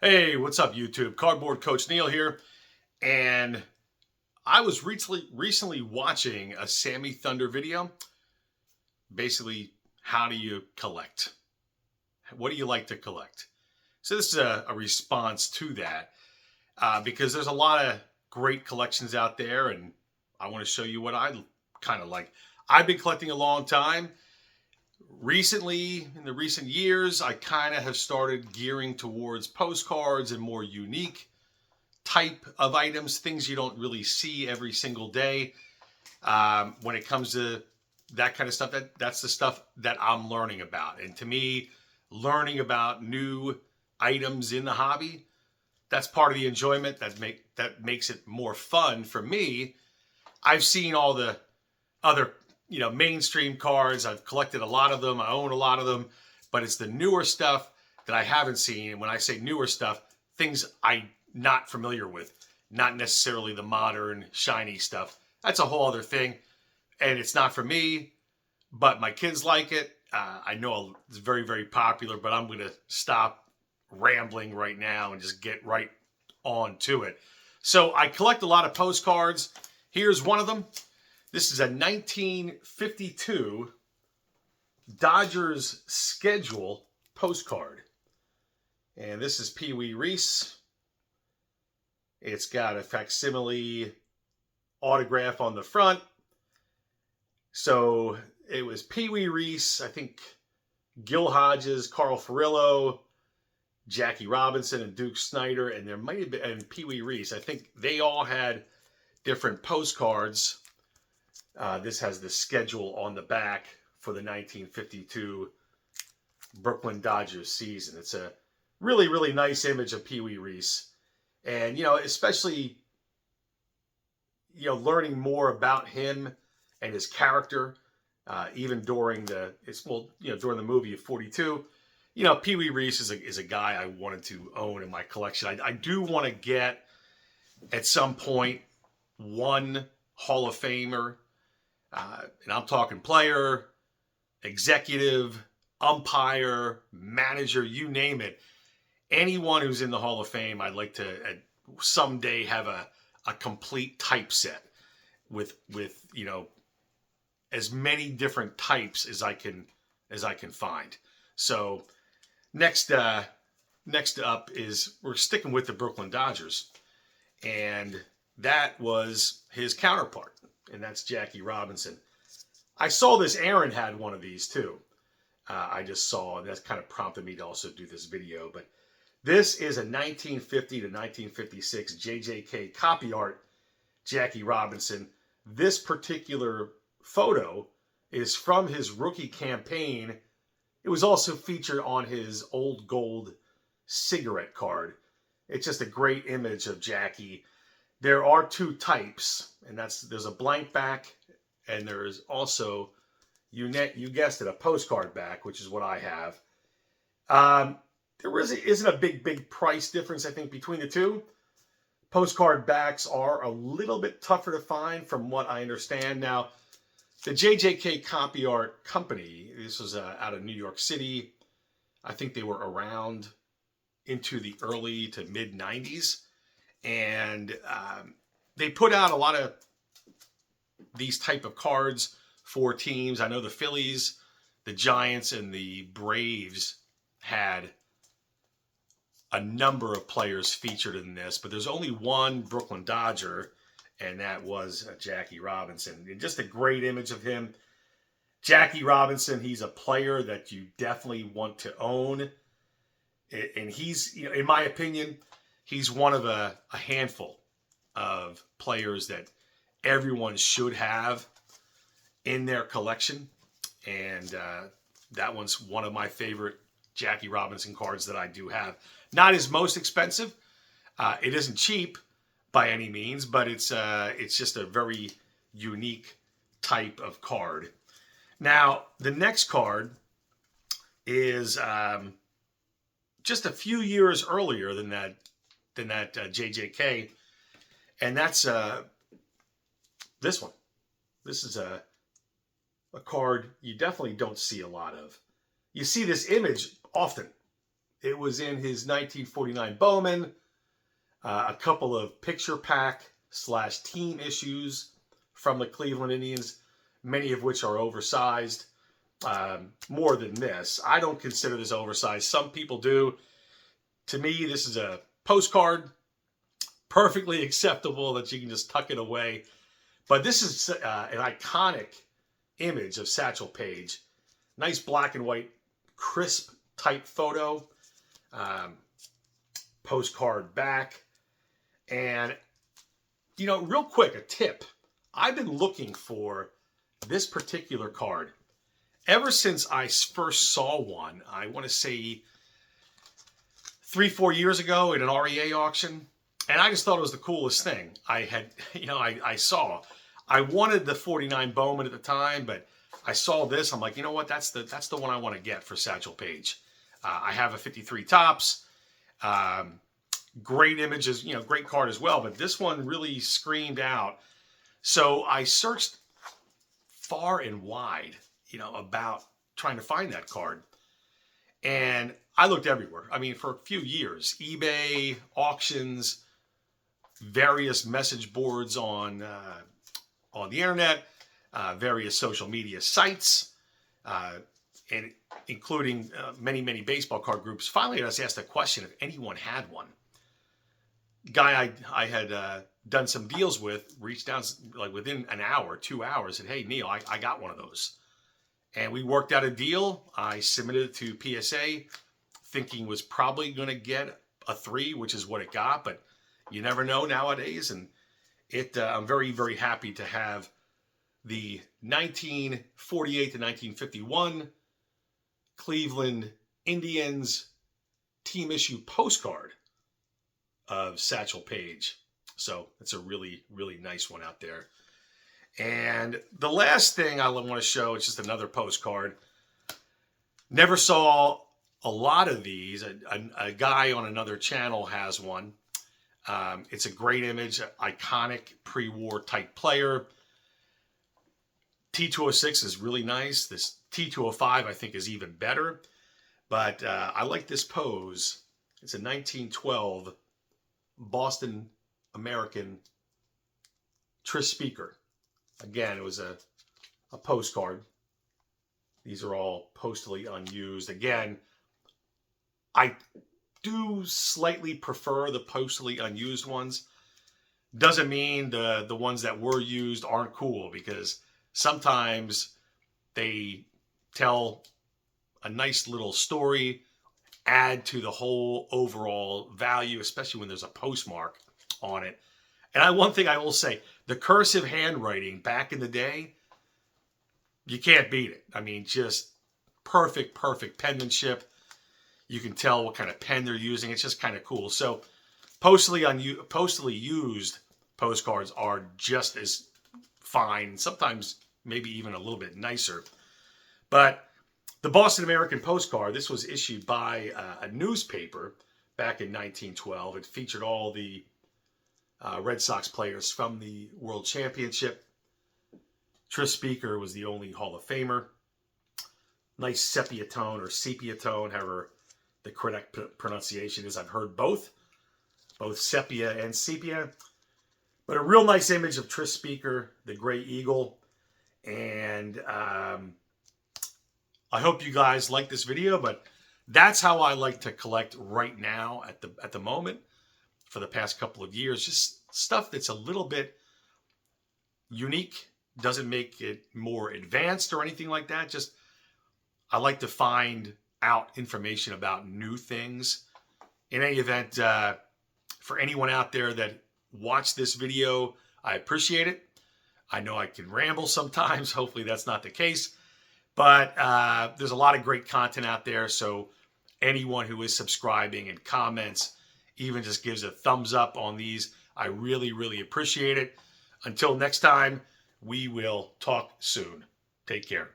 Hey, what's up, YouTube? Cardboard Coach Neil here, and I was recently watching a Sammy Thunder video. Basically, how do you collect? What do you like to collect? So this is a response to that because there's a lot of great collections out there, and I want to show you what I kind of like. I've been collecting a long time. Recently, in the recent years, I kind of have started gearing towards postcards and more unique type of items, things you don't really see every single day. When it comes to that kind of stuff, that's the stuff that I'm learning about. And to me, learning about new items in the hobby, that's part of the enjoyment. That makes it more fun for me. I've seen all the other mainstream cards. I've collected a lot of them. I own a lot of them, but it's the newer stuff that I haven't seen. And when I say newer stuff, things I'm not familiar with, not necessarily the modern shiny stuff. That's a whole other thing, and it's not for me, but my kids like it. I know it's very, very popular, but I'm going to stop rambling right now and just get right on to it. So I collect a lot of postcards. Here's one of them. This is a 1952 Dodgers schedule postcard. And this is PeeWee Reese. It's got a facsimile autograph on the front. So it was PeeWee Reese, I think Gil Hodges, Carl Furillo, Jackie Robinson, and Duke Snider, and there might have been, and PeeWee Reese. I think they all had different postcards. This has the schedule on the back for the 1952 Brooklyn Dodgers season. It's a really, really nice image of PeeWee Reese. And, especially, learning more about him and his character, even during during the movie of 42. PeeWee Reese is a guy I wanted to own in my collection. I do want to get, at some point, one Hall of Famer. And I'm talking player, executive, umpire, manager, you name it. Anyone who's in the Hall of Fame, I'd like to someday have a complete typeset with as many different types as I can find. So next up is, we're sticking with the Brooklyn Dodgers, and that was his counterpart. And that's Jackie Robinson. I saw this. Aaron had one of these too. I just saw, and that's kind of prompted me to also do this video. But this is a 1950 to 1956 JJK copy art Jackie Robinson. This particular photo is from his rookie campaign. It was also featured on his old gold cigarette card. It's just a great image of Jackie. There are two types, and there's a blank back, and there's also, you guessed it, a postcard back, which is what I have. There isn't a big price difference, I think, between the two. Postcard backs are a little bit tougher to find, from what I understand. Now, the JJK Copy Art Company, this was out of New York City. I think they were around into the early to mid 90s. And they put out a lot of these type of cards for teams. I know the Phillies, the Giants, and the Braves had a number of players featured in this, but there's only one Brooklyn Dodger, and that was Jackie Robinson. And just a great image of him. Jackie Robinson, he's a player that you definitely want to own. And he's, in my opinion, he's one of a handful of players that everyone should have in their collection. And that one's one of my favorite Jackie Robinson cards that I do have. Not his most expensive. It isn't cheap by any means, but it's just a very unique type of card. Now, the next card is just a few years earlier than that JJK, and that's this one. This is a card you definitely don't see a lot of. You see this image often It was in his 1949 Bowman, a couple of picture pack / team issues from the Cleveland Indians, many of which are oversized, more than this. I don't consider this oversized. Some people do. To me, this is a postcard, perfectly acceptable that you can just tuck it away. But this is an iconic image of Satchel Page. Nice black and white, crisp type photo. Postcard back. And, you know, real quick, a tip. I've been looking for this particular card ever since I first saw one. I want to say 3-4 years ago in an REA auction. And I just thought it was the coolest thing I saw. I wanted the 49 Bowman at the time, but I saw this. I'm like, you know what? That's the one I want to get for Satchel Page. I have a 53 Topps. Great images, great card as well. But this one really screamed out. So I searched far and wide, about trying to find that card. And I looked everywhere. I mean, for a few years, eBay, auctions, various message boards on the internet, various social media sites, and including many baseball card groups. Finally, I was asked the question if anyone had one. Guy I had done some deals with reached out like within an hour, 2 hours, and hey, Neil, I got one of those. And we worked out a deal. I submitted it to PSA, thinking was probably going to get a 3, which is what it got, but you never know nowadays. And I'm very, very happy to have the 1948 to 1951 Cleveland Indians team issue postcard of Satchel Page. So it's a really, really nice one out there. And the last thing I want to show is just another postcard. Never saw a lot of these. A guy on another channel has one. It's a great image, iconic pre-war type player. T206 is really nice. This T205 I think is even better. But I like this pose. It's a 1912 Boston American Tris Speaker. Again, it was a postcard. These are all postally unused. Again, I do slightly prefer the postally unused ones. Doesn't mean the ones that were used aren't cool, because sometimes they tell a nice little story, add to the whole overall value, especially when there's a postmark on it. And one thing I will say, the cursive handwriting back in the day, you can't beat it. I mean, just perfect penmanship. You can tell what kind of pen they're using. It's just kind of cool. So postally used postcards are just as fine, sometimes maybe even a little bit nicer. But the Boston American postcard, this was issued by a newspaper back in 1912. It featured all the Red Sox players from the World Championship. Tris Speaker was the only Hall of Famer. Nice sepia tone or sepia tone, however the correct pronunciation is. I've heard both sepia and sepia. But a real nice image of Tris Speaker, the Gray Eagle. And I hope you guys like this video, but that's how I like to collect right now at the moment for the past couple of years. Just stuff that's a little bit unique, doesn't make it more advanced or anything like that. Just I like to find out information about new things. In any event, for anyone out there that watched this video, I appreciate it. I know I can ramble sometimes. Hopefully that's not the case. But there's a lot of great content out there. So anyone who is subscribing and comments, even just gives a thumbs up on these, I really, really appreciate it. Until next time, we will talk soon. Take care.